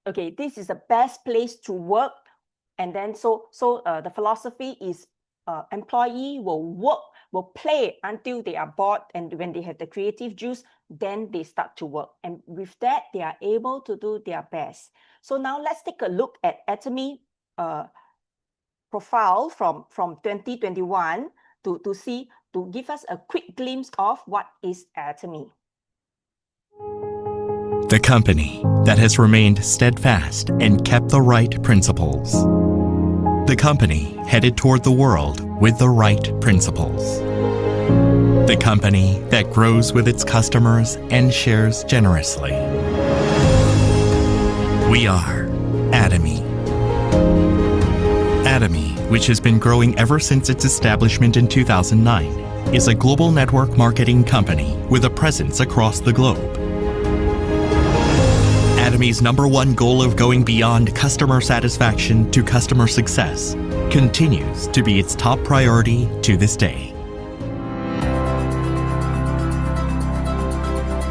okay, this is the best place to work. And then the philosophy is employee will play until they are bored, and when they have the creative juice, then they start to work. And with that, they are able to do their best. So now let's take a look at Atomy profile from 2021 to give us a quick glimpse of what is Atomy. The company that has remained steadfast and kept the right principles. The company headed toward the world with the right principles. The company that grows with its customers and shares generously. We are Atomy. Atomy, which has been growing ever since its establishment in 2009, is a global network marketing company with a presence across the globe. Atomy's #1 goal of going beyond customer satisfaction to customer success continues to be its top priority to this day.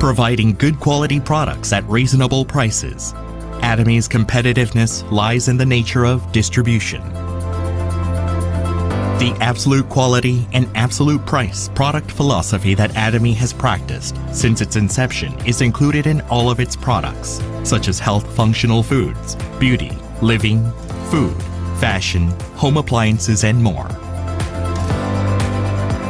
Providing good quality products at reasonable prices, Atomy's competitiveness lies in the nature of distribution. The absolute quality and absolute price product philosophy that Atomy has practiced since its inception is included in all of its products, such as health functional foods, beauty, living, food, fashion, home appliances, and more.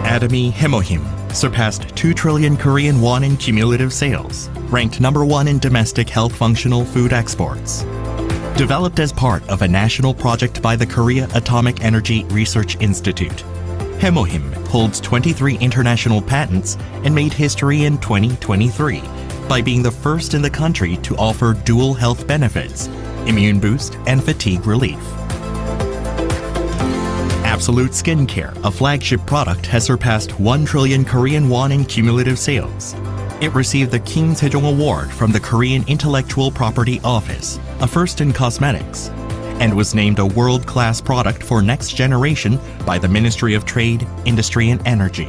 Atomy Hemohim surpassed 2 trillion Korean won in cumulative sales, ranked #1 in domestic health functional food exports. Developed as part of a national project by the Korea Atomic Energy Research Institute, Hemohim holds 23 international patents and made history in 2023 by being the first in the country to offer dual health benefits, immune boost and fatigue relief. Absolute Skincare, a flagship product, has surpassed 1 trillion Korean won in cumulative sales. It received the King Sejong Award from the Korean Intellectual Property Office, a first in cosmetics, and was named a world-class product for next generation by the Ministry of Trade, Industry and Energy.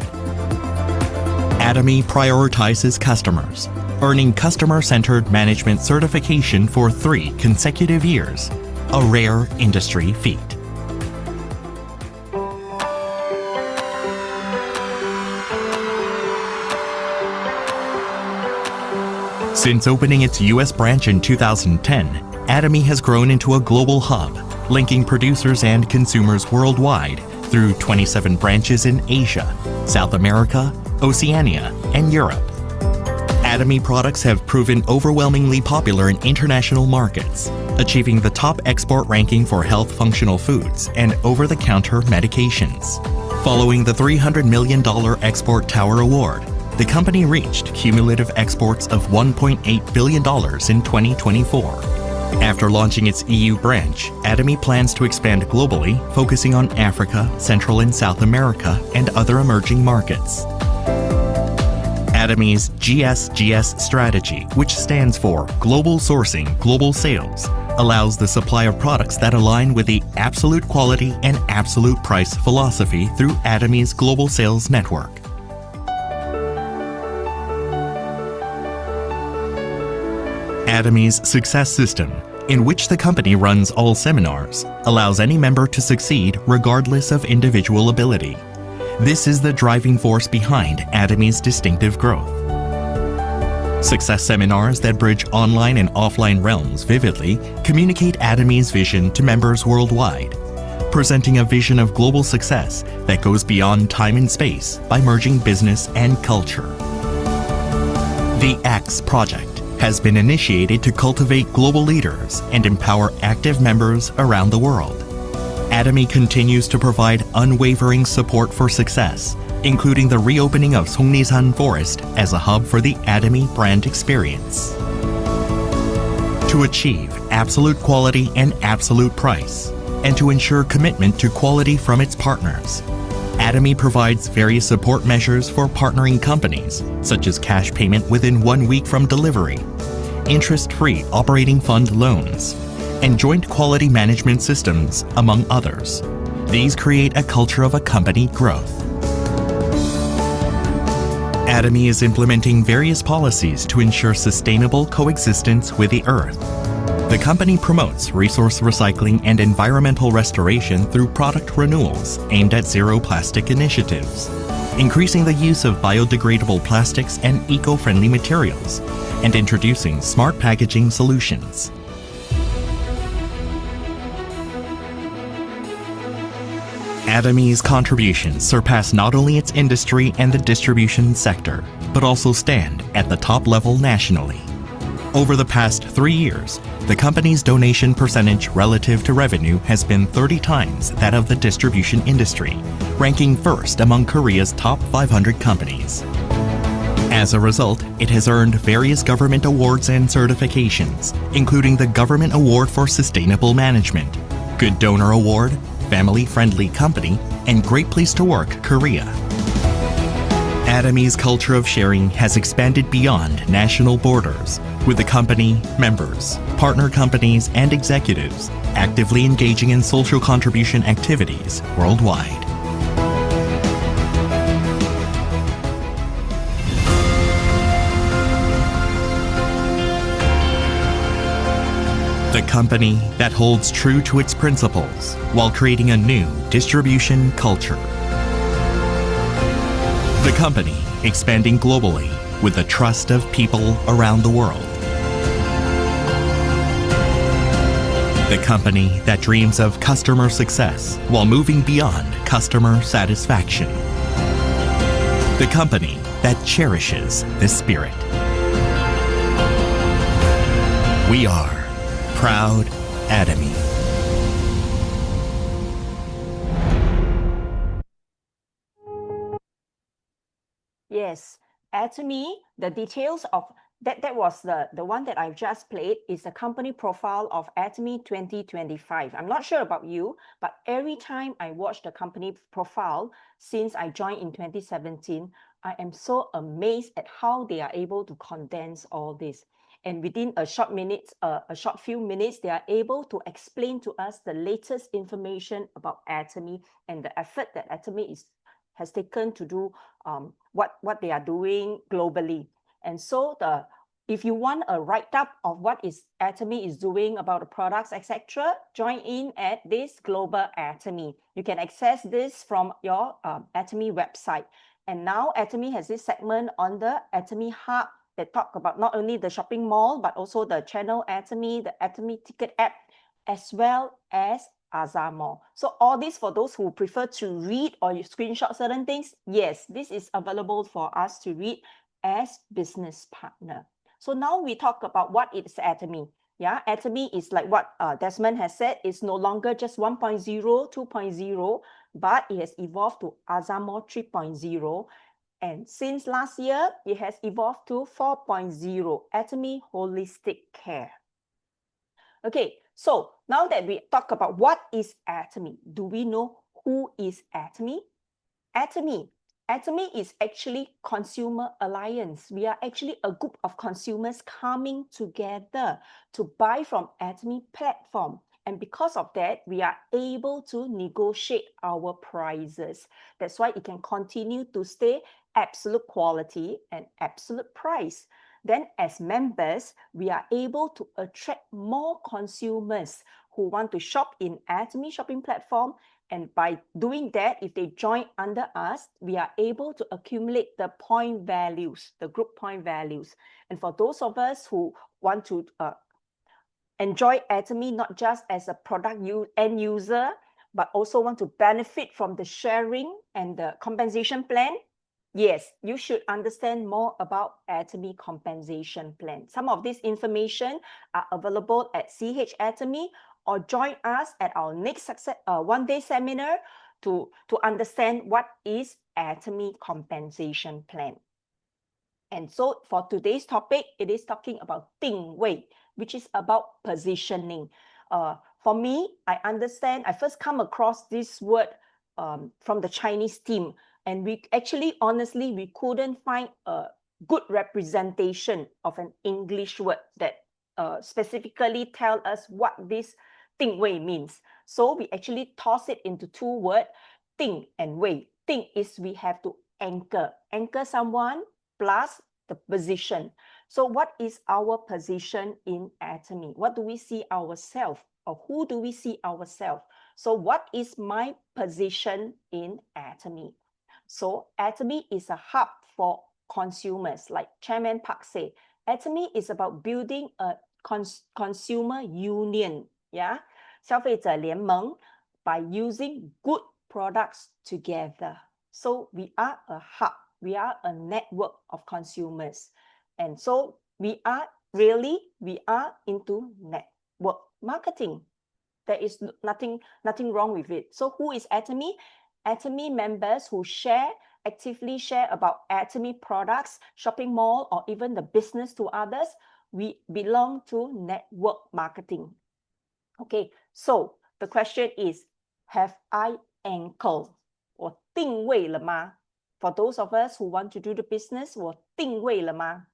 Atomy prioritizes customers, earning customer-centered management certification for 3 consecutive years, a rare industry feat. Since opening its U.S. branch in 2010, Atomy has grown into a global hub, linking producers and consumers worldwide through 27 branches in Asia, South America, Oceania, and Europe. Atomy products have proven overwhelmingly popular in international markets, achieving the top export ranking for health functional foods and over-the-counter medications. Following the $300 million Export Tower Award, the company reached cumulative exports of $1.8 billion in 2024. After launching its EU branch, Atomy plans to expand globally, focusing on Africa, Central and South America, and other emerging markets. Atomy's GSGS strategy, which stands for Global Sourcing, Global Sales, allows the supply of products that align with the absolute quality and absolute price philosophy through Atomy's global sales network. Atomy's Success System, in which the company runs all seminars, allows any member to succeed regardless of individual ability. This is the driving force behind Atomy's distinctive growth. Success seminars that bridge online and offline realms vividly communicate Atomy's vision to members worldwide, presenting a vision of global success that goes beyond time and space by merging business and culture. The X Project has been initiated to cultivate global leaders and empower active members around the world. Atomy continues to provide unwavering support for success, including the reopening of Songnisan Forest as a hub for the Atomy brand experience. To achieve absolute quality and absolute price, and to ensure commitment to quality from its partners, Atomy provides various support measures for partnering companies, such as cash payment within 1 week from delivery, interest-free operating fund loans, and joint quality management systems, among others. These create a culture of a company growth. Atomy is implementing various policies to ensure sustainable coexistence with the Earth. The company promotes resource recycling and environmental restoration through product renewals aimed at zero plastic initiatives, increasing the use of biodegradable plastics and eco-friendly materials, and introducing smart packaging solutions. Atomy's contributions surpass not only its industry and the distribution sector, but also stand at the top level nationally. Over the past 3 years, the company's donation percentage relative to revenue has been 30 times that of the distribution industry, ranking first among Korea's top 500 companies. As a result, it has earned various government awards and certifications, including the Government Award for Sustainable Management, Good Donor Award, Family Friendly Company, and Great Place to Work Korea. Atomy's culture of sharing has expanded beyond national borders, with the company, members, partner companies, and executives actively engaging in social contribution activities worldwide. The company that holds true to its principles while creating a new distribution culture. The company expanding globally with the trust of people around the world. The company that dreams of customer success while moving beyond customer satisfaction. The company that cherishes the spirit. We are proud Atomy. Yes, Atomy, the details of that was the one that I've just played is the company profile of Atomy 2025. I'm not sure about you, but every time I watch the company profile since I joined in 2017, I am so amazed at how they are able to condense all this. And within a short few minutes, they are able to explain to us the latest information about Atomy and the effort that Atomy has taken to do what they are doing globally. And so if you want a write-up of what Atomy is doing about the products, etc., join in at this Global Atomy. You can access this from your Atomy website. And now Atomy has this segment on the Atomy Hub that talk about not only the shopping mall, but also the channel Atomy, the Atomy ticket app, as well as Azamo. So all this for those who prefer to read or you screenshot certain things, yes, this is available for us to read as business partner. So now we talk about what is Atomy. Yeah, Atomy is like what Desmond has said, it's no longer just 1.0, 2.0, but it has evolved to Azamo 3.0. And since last year, it has evolved to 4.0, Atomy Holistic Care. Okay, so now that we talk about what is Atomy, do we know who is Atomy? Atomy is actually Consumer Alliance. We are actually a group of consumers coming together to buy from Atomy platform. And because of that, we are able to negotiate our prices. That's why it can continue to stay absolute quality and absolute price. Then as members, we are able to attract more consumers who want to shop in Atomy shopping platform. And by doing that, if they join under us, we are able to accumulate the point values, the group point values. And for those of us who want to enjoy Atomy not just as a product end user, but also want to benefit from the sharing and the compensation plan, yes, you should understand more about Atomy compensation plan. Some of this information are available at CH Atomy, or join us at our next one-day seminar to understand what is Atomy compensation plan. And so for today's topic, it is talking about 定位, which is about positioning. For me, I first come across this word from the Chinese team. And we actually, honestly, we couldn't find a good representation of an English word that specifically tell us what this 定位 means. So we actually toss it into two words, 定 and 位. 定 is we have to anchor someone plus the position. So what is our position in Atomy? What do we see ourselves, or who do we see ourselves? So what is my position in Atomy? So Atomy is a hub for consumers, like Chairman Park said. Atomy is about building a consumer union, yeah, 消费者联盟 by using good products together. So we are a hub, we are a network of consumers. And so we are into network marketing. There is nothing wrong with it. So who is Atomy? Atomy members who actively share about Atomy products, shopping mall, or even the business to others. We belong to network marketing. Okay, so the question is, have I anchored? 我定位了吗? For those of us who want to do the business, 我定位了吗?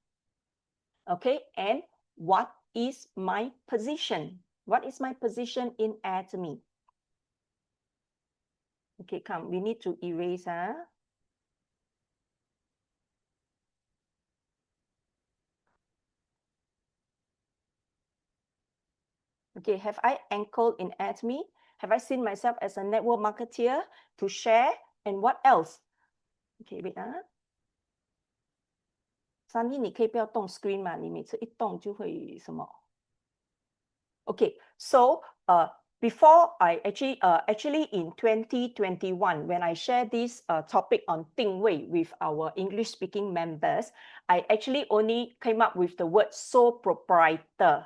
Okay, and what is my position? What is my position in Atomy? Okay, come, we need to erase. Okay, have I anchored in Atomy? Have I seen myself as a network marketeer to share? And what else? Okay, wait. Sunny, 你可以不要动 screen 吗？你每次一动就会什么 ？Okay, so before I actually in 2021, when I share this topic on 定位 with our English speaking members, I actually only came up with the word sole proprietor.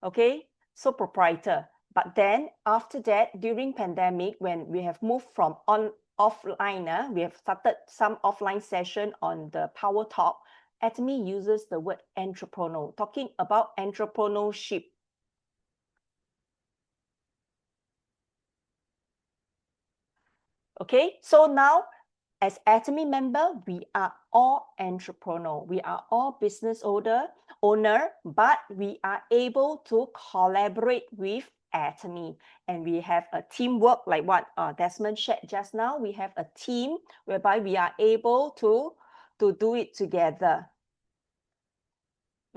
Okay, sole proprietor. But then after that, during pandemic, when we have moved from offline, we have started some offline session on the Power Talk. Atomy uses the word entrepreneur, talking about entrepreneurship. Okay, so now as Atomy member, we are all entrepreneur. We are all business owner, but we are able to collaborate with Atomy. And we have a teamwork, like what Desmond shared just now. We have a team whereby we are able to do it together.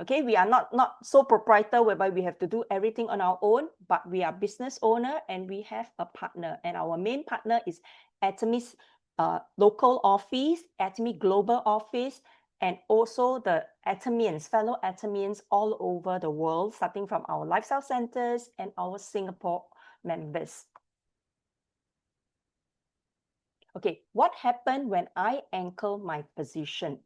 Okay, we are not sole proprietor whereby we have to do everything on our own, but we are business owner and we have a partner. And our main partner is Atomy's local office, Atomy global office, and also the Atomians, fellow Atomians all over the world, starting from our lifestyle centers and our Singapore members. Okay, what happened when I anchor my position?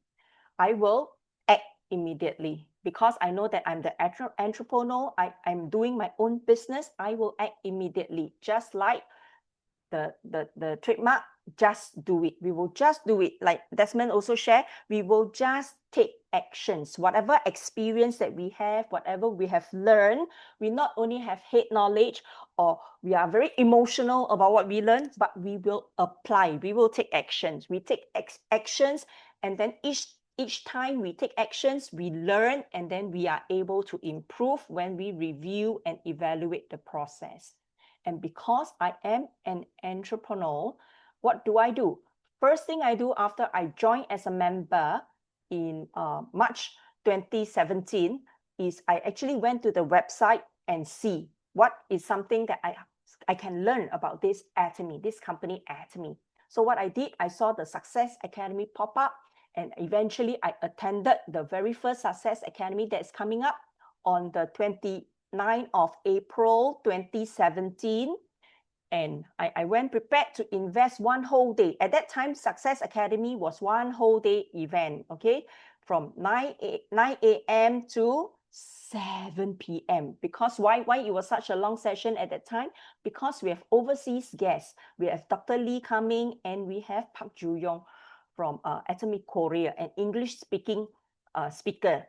I will act immediately because I know that I'm the entrepreneur. I'm doing my own business. I will act immediately, just like the trademark. Just do it. We will just do it. Like Desmond also shared, we will just take actions. Whatever experience that we have, whatever we have learned, we not only have head knowledge or we are very emotional about what we learn, but we will apply. We will take actions. We take actions, and then each time we take actions, we learn, and then we are able to improve when we review and evaluate the process. And because I am an entrepreneur, what do? First thing I do after I joined as a member in March 2017 is I actually went to the website and see what is something that I can learn about this Atomy, this company Atomy. So what I did, I saw the Success Academy pop up, and eventually I attended the very first Success Academy that's coming up on the 29th of April 2017. And I went prepared to invest one whole day. At that time, Success Academy was one whole day event, okay? From 9 a.m. to 7 p.m. Because why it was such a long session at that time? Because we have overseas guests. We have Dr. Lee coming, and we have Park Ju-yong from Atomy Korea, an English-speaking speaker.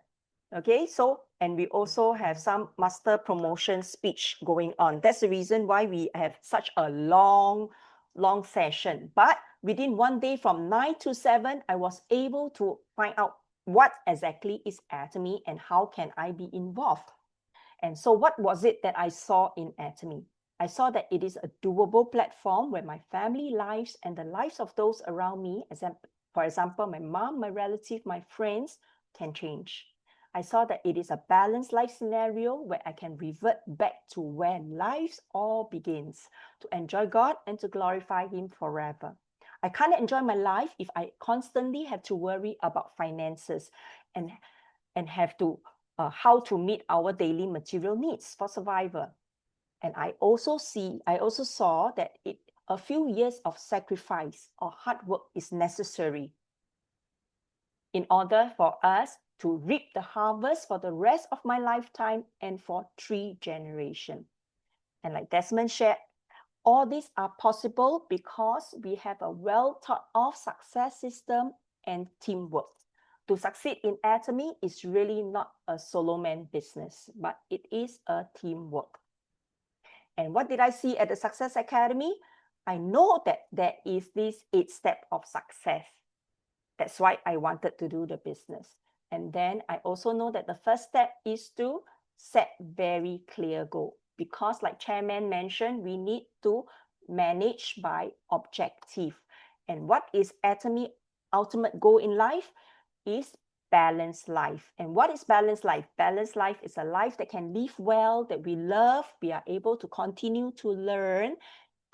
Okay, so, and we also have some master promotion speech going on. That's the reason why we have such a long session. But within one day from 9 to 7, I was able to find out what exactly is Atomy and how can I be involved. And so what was it that I saw in Atomy? I saw that it is a doable platform where my family lives and the lives of those around me, for example, my mom, my relative, my friends, can change. I saw that it is a balanced life scenario where I can revert back to where life all begins, to enjoy God and to glorify Him forever. I can't enjoy my life if I constantly have to worry about finances and have to how to meet our daily material needs for survival. And I also saw that a few years of sacrifice or hard work is necessary in order for us to reap the harvest for the rest of my lifetime and for 3 generations. And like Desmond shared, all these are possible because we have a well thought of success system and teamwork. To succeed in Atomy is really not a solo man business, but it is a teamwork. And what did I see at the Success Academy? I know that there is this 8 steps of success. That's why I wanted to do the business. And then I also know that the first step is to set very clear goal. Because like Chairman mentioned, we need to manage by objective. And what is Atomy ultimate goal in life? Is balanced life. And what is balanced life? Balanced life is a life that can live well, that we love, we are able to continue to learn,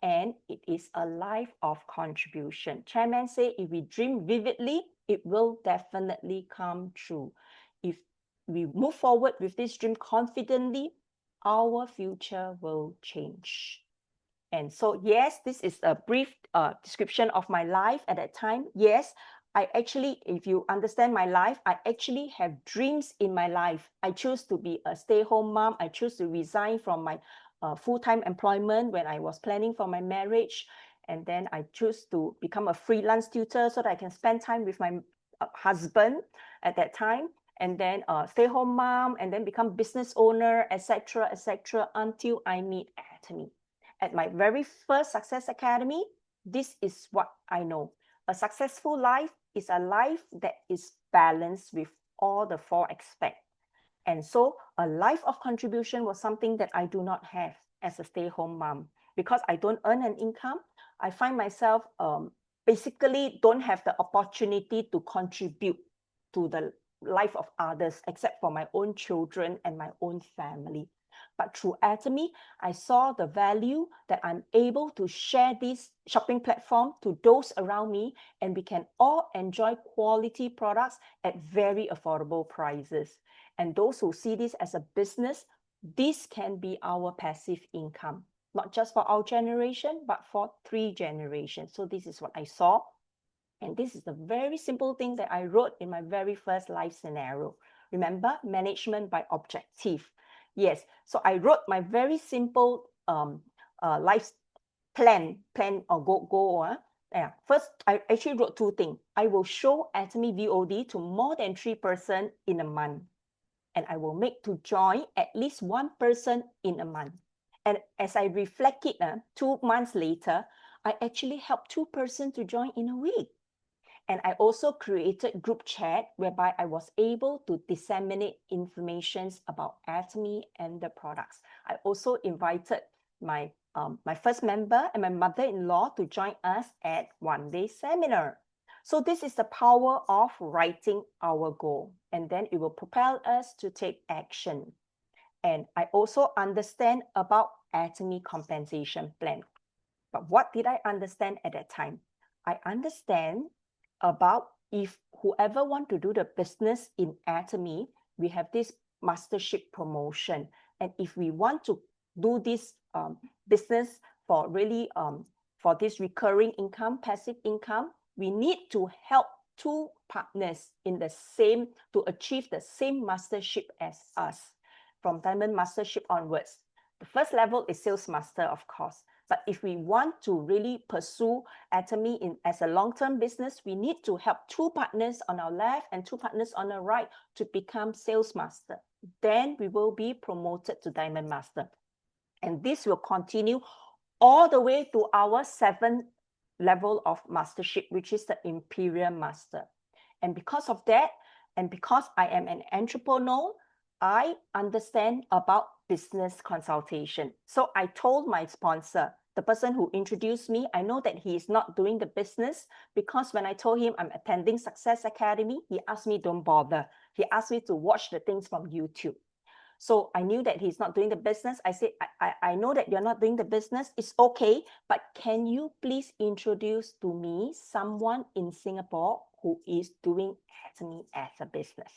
and it is a life of contribution. Chairman said, if we dream vividly, it will definitely come true. If we move forward with this dream confidently, our future will change. And so, yes, this is a brief description of my life at that time. Yes, I actually, if you understand my life, I actually have dreams in my life. I choose to be a stay-home mom. I choose to resign from my full-time employment when I was planning for my marriage. And then I choose to become a freelance tutor so that I can spend time with my husband at that time. And then stay-home mom, and then become business owner, etc., until I meet Atomy. At my very first Success Academy, this is what I know. A successful life is a life that is balanced with all the 4 aspects. And so a life of contribution was something that I do not have as a stay-home mom. Because I don't earn an income, I find myself basically don't have the opportunity to contribute to the life of others except for my own children and my own family. But through Atomy, I saw the value that I'm able to share this shopping platform to those around me, and we can all enjoy quality products at very affordable prices. And those who see this as a business, this can be our passive income, not just for our generation, but for 3 generations. So this is what I saw. And this is the very simple thing that I wrote in my very first life scenario. Remember, management by objective. Yes, so I wrote my very simple life plan or goal. First, I actually wrote 2 things. I will show Atomy VOD to more than 3 persons in a month. And I will make to join at least 1 person in a month. And as I reflect it, 2 months later, I actually helped 2 persons to join in a week. And I also created group chat whereby I was able to disseminate information about Atomy and the products. I also invited my first member and my mother-in-law to join us at one-day seminar. So this is the power of writing our goal, and then it will propel us to take action. And I also understand about Atomy compensation plan. But what did I understand at that time? I understand about if whoever want to do the business in Atomy, we have this mastership promotion. And if we want to do this business for really for this recurring income, passive income, we need to help 2 partners in the same to achieve the same mastership as us from Diamond Mastership onwards. The first level is Sales Master, of course. But if we want to really pursue Atomy as a long-term business, we need to help 2 partners on our left and 2 partners on our right to become Sales Master. Then we will be promoted to Diamond Master. And this will continue all the way to our 7th level of mastership, which is the Imperial Master. And because of that, and because I am an entrepreneur, I understand about business consultation. So I told my sponsor, the person who introduced me, I know that he is not doing the business, because when I told him I'm attending Success Academy, he asked me, don't bother. He asked me to watch the things from YouTube. So I knew that he's not doing the business. I said, I know that you're not doing the business. It's okay, but can you please introduce to me someone in Singapore who is doing Atomy as a business?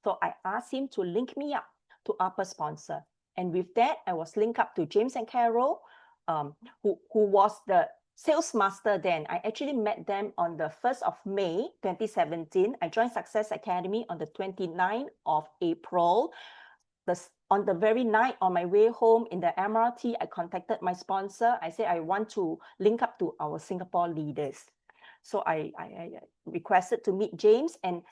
So I asked him to link me up to upper sponsor. And with that, I was linked up to James and Carol, who was the sales master then. I actually met them on the 1st of May, 2017. I joined Success Academy on the 29th of April. On the very night on my way home in the MRT, I contacted my sponsor. I said, I want to link up to our Singapore leaders. So I requested to meet James and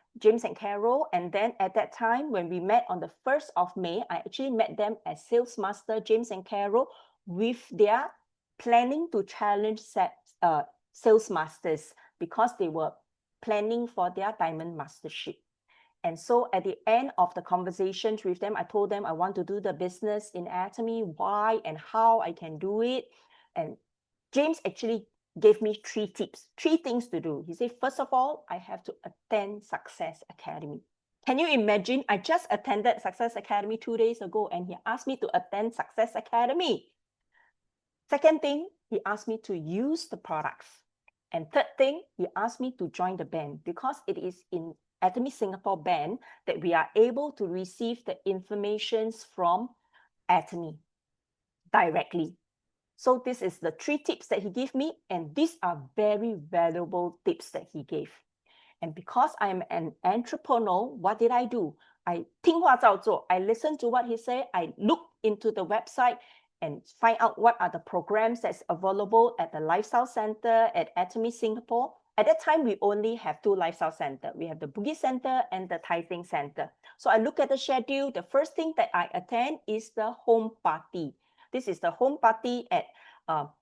Carol. And then at that time, when we met on the 1st of May, I actually met them as sales master, James and Carol, with their planning to challenge sales masters, because they were planning for their diamond mastership. And so at the end of the conversations with them, I told them I want to do the business in Atomy, why and how I can do it. And James actually gave me 3 tips, 3 things to do. He said, first of all, I have to attend Success Academy. Can you imagine? I just attended Success Academy 2 days ago, and he asked me to attend Success Academy. Second thing, he asked me to use the products. And third thing, he asked me to join the band, because it is in Atomy Singapore band that we are able to receive the informations from Atomy directly. So this is the 3 tips that he gave me, and these are very valuable tips that he gave. And because I am an entrepreneur, what did I do? I 听话照做. I listened to what he said. I looked into the website and find out what are the programs that's available at the Lifestyle Center at Atomy Singapore. At that time, we only have 2 Lifestyle Center. We have the Bugis Center and the Taiping Center. So I look at the schedule. The first thing that I attend is the home party. This is the home party at,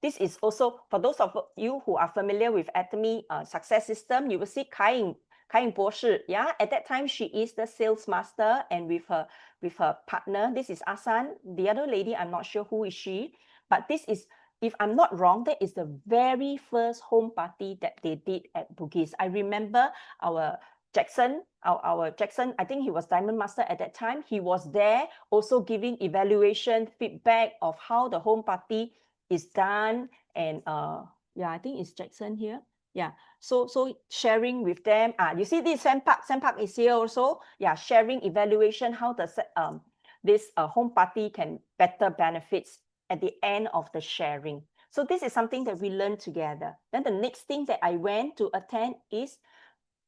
this is also, for those of you who are familiar with Atomy success system, you will see Kai Ying 博士. Yeah, at that time, she is the sales master, and with her partner, this is Asan. The other lady, I'm not sure who is she, but this is, if I'm not wrong, that is the very first home party that they did at Bugis. I remember our Jackson, I think he was Diamond Master at that time. He was there also giving evaluation feedback of how the home party is done. And yeah, I think it's Jackson here. Yeah, so sharing with them. You see this Sam Park is here also. Yeah, sharing evaluation, how this home party can better benefits at the end of the sharing. So this is something that we learned together. Then the next thing that I went to attend is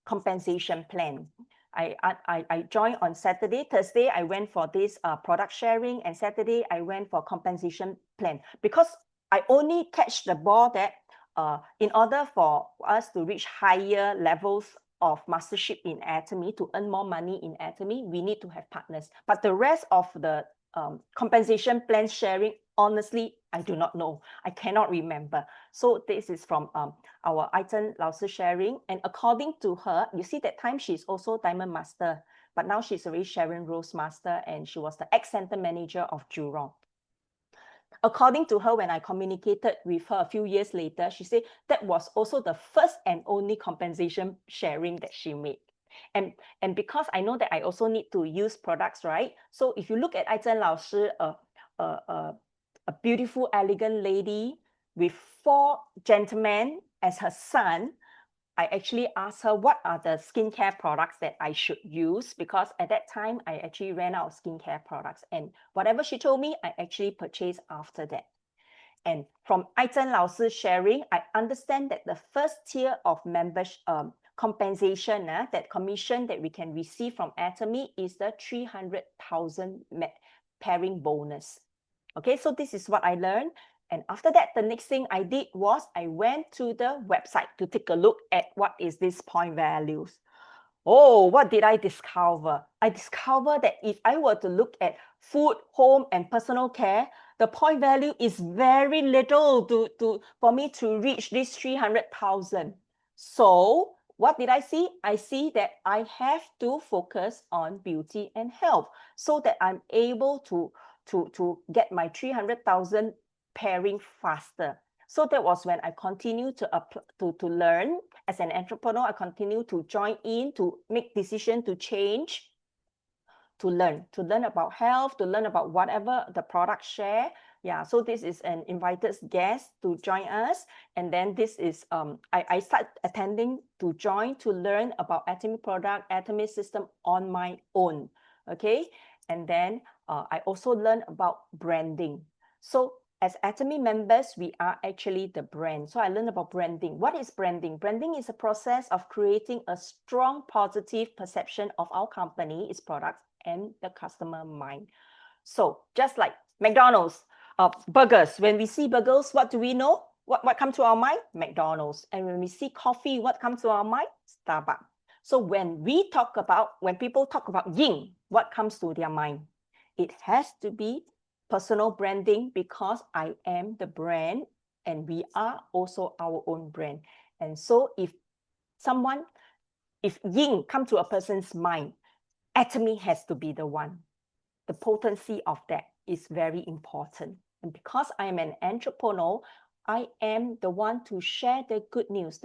compensation plan. I joined on Saturday. Thursday, I went for this product sharing, and Saturday, I went for compensation plan, because I only catch the ball that in order for us to reach higher levels of mastership in Atomy, to earn more money in Atomy, we need to have partners. But the rest of the compensation plan sharing, honestly, I do not know. I cannot remember. So this is from our Aizen 老师 sharing. And according to her, you see that time she's also Diamond Master, but now she's already Sharon Rose Master, and she was the ex-center manager of Jurong. According to her, when I communicated with her a few years later, she said that was also the first and only compensation sharing that she made. And because I know that I also need to use products, right? So if you look at Aizen 老师, a beautiful, elegant lady with 4 gentlemen as her son, I actually asked her what are the skincare products that I should use, because at that time, I actually ran out of skincare products. And whatever she told me, I actually purchased after that. And from Aizen 老师 sharing, I understand that the first tier of membership compensation, that commission that we can receive from Atomy, is the 300,000 pairing bonus. Okay, so this is what I learned. And after that, the next thing I did was I went to the website to take a look at what is this point values. Oh, what did I discover? I discovered that if I were to look at food, home, and personal care, the point value is very little for me to reach this 300,000. So what did I see? I see that I have to focus on beauty and health, so that I'm able to get my 300,000 pairing faster. So that was when I continued to learn as an entrepreneur. I continued to join in, to make decisions, to change, to learn about health, to learn about whatever the product share. Yeah, so this is an invited guest to join us. And then this is, I start attending to join to learn about Atomy product, Atomy system on my own, okay? And then I also learn about branding. So as Atomy members, we are actually the brand. So I learned about branding. What is branding? Branding is a process of creating a strong positive perception of our company, its products, and the customer mind. So just like McDonald's, burgers, when we see burgers, what do we know? What comes to our mind? McDonald's. And when we see coffee, what comes to our mind? Starbucks. So when people talk about Ying, what comes to their mind? It has to be personal branding, because I am the brand and we are also our own brand. And so if Ying come to a person's mind, Atomy has to be the one. The potency of that is very important. And because I am an entrepreneur, I am the one to share the good news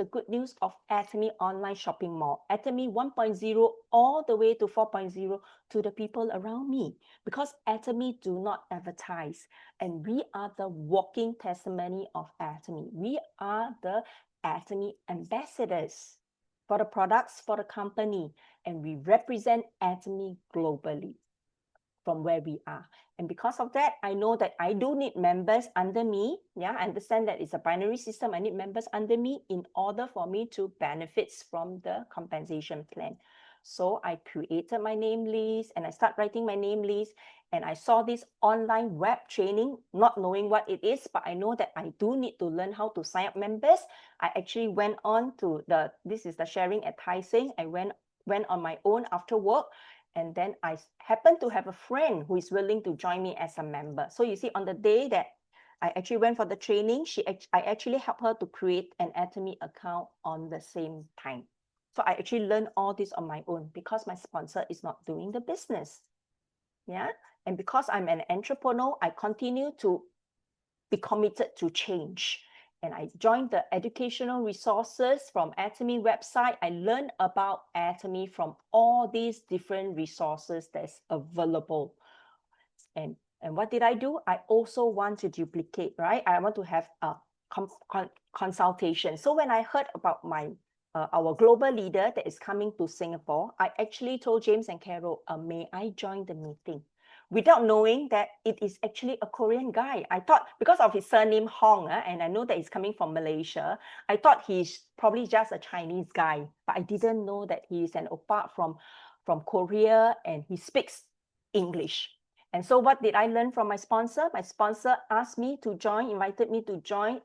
of Atomy online shopping mall, Atomy 1.0 all the way to 4.0 to the people around me. Because Atomy do not advertise, and we are the walking testimony of Atomy. We are the Atomy ambassadors for the products, for the company, and we represent Atomy globally from where we are. And because of that, I know that I do need members under me. Yeah, I understand that it's a binary system. I need members under me in order for me to benefit from the compensation plan. So I created my name list and I start writing my name list. And I saw this online web training, not knowing what it is, but I know that I do need to learn how to sign up members. I actually went on to this is the sharing at Tai Seng. I went on my own after work. And then I happened to have a friend who is willing to join me as a member. So you see, on the day that I actually went for the training, I actually helped her to create an Atomy account on the same time. So I actually learned all this on my own because my sponsor is not doing the business. Yeah. And because I'm an entrepreneur, I continue to be committed to change. And I joined the educational resources from Atomy website. I learned about Atomy from all these different resources that's available. And what did I do? I also want to duplicate, right? I want to have a consultation. So when I heard about our global leader that is coming to Singapore, I actually told James and Carol, may I join the meeting? Without knowing that it is actually a Korean guy. I thought, because of his surname Hong, and I know that he's coming from Malaysia, I thought he's probably just a Chinese guy, but I didn't know that he's an oppa from Korea and he speaks English. And so what did I learn from my sponsor? My sponsor asked me to join, invited me to join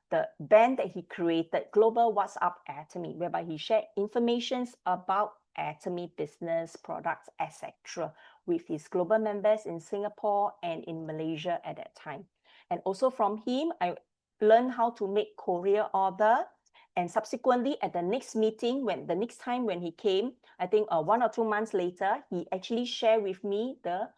the band that he created, Global WhatsApp Atomy, whereby he shared information about Atomy business, products, etc. with his global members in Singapore and in Malaysia at that time. And also from him, I learned how to make courier order. And subsequently, at the next meeting, the next time when he came, I think 1 or 2 months later, he actually shared with me the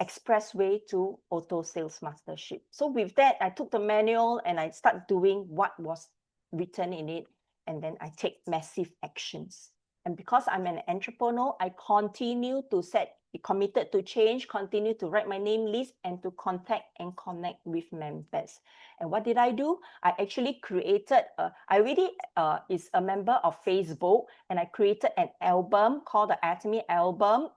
expressway to auto sales mastership. So with that, I took the manual and I start doing what was written in it, and then I take massive actions. And because I'm an entrepreneur, I continue to be committed to change, continue to write my name list, and to contact and connect with members. And what did I do? I actually created, is a member of Facebook, and I created an album called the Atomy album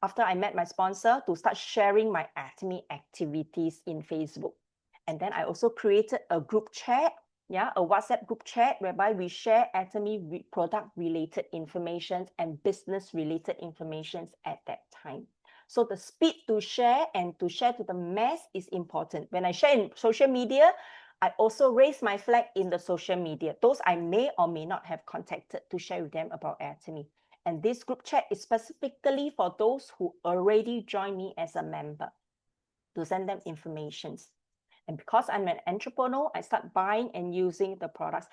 after I met my sponsor, to start sharing my Atomy activities in Facebook. And then I also created a group chat, a WhatsApp group chat, whereby we share Atomy product-related information and business-related information at that time. So the speed to share and to share to the mass is important. When I share in social media, I also raise my flag in the social media. Those I may or may not have contacted to share with them about Atomy. And this group chat is specifically for those who already joined me as a member, to send them information. And because I'm an entrepreneur, I start buying and using the products.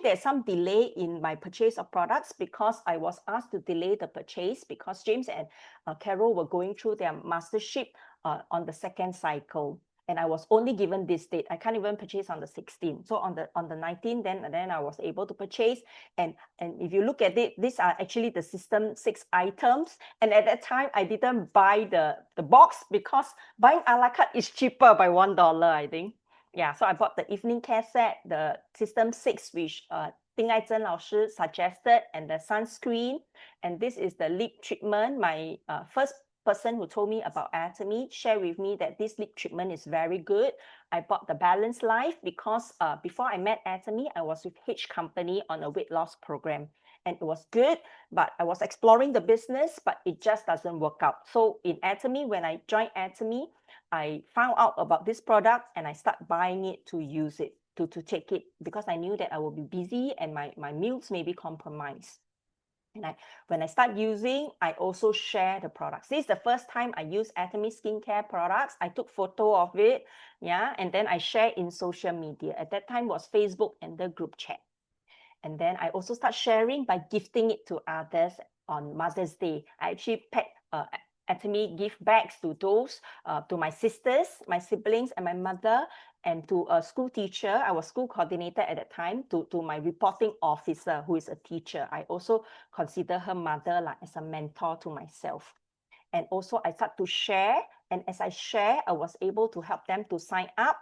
There's some delay in my purchase of products because I was asked to delay the purchase because James and Carol were going through their mastership on the second cycle. And I was only given this date. I can't even purchase on the 16th. So on the 19th, then I was able to purchase. And if you look at it, these are actually the system 6 items. And at that time, I didn't buy the box because buying a la carte is cheaper by $1, I think. Yeah, so I bought the evening care set, the system 6, which Ding Ai Zhen 老师 suggested, and the sunscreen. And this is the lip treatment. My first person who told me about Atomy shared with me that this lip treatment is very good. I bought the Balanced Life because before I met Atomy, I was with H Company on a weight loss program. And it was good, but I was exploring the business, but it just doesn't work out. So in Atomy, when I joined Atomy, I found out about this product and I start buying it to use it, to take it, because I knew that I will be busy and my meals may be compromised. And when I start using, I also share the products. This is the first time I use Atomy skincare products. I took photo of it, yeah, and then I share in social media. At that time was Facebook and the group chat. And then I also start sharing by gifting it to others on Mother's Day. I actually packed Atomy gift bags to those, to my sisters, my siblings, and my mother, and to a school teacher. I was school coordinator at that time, to my reporting officer, who is a teacher. I also consider her mother like as a mentor to myself. And also I start to share, and as I share, I was able to help them to sign up.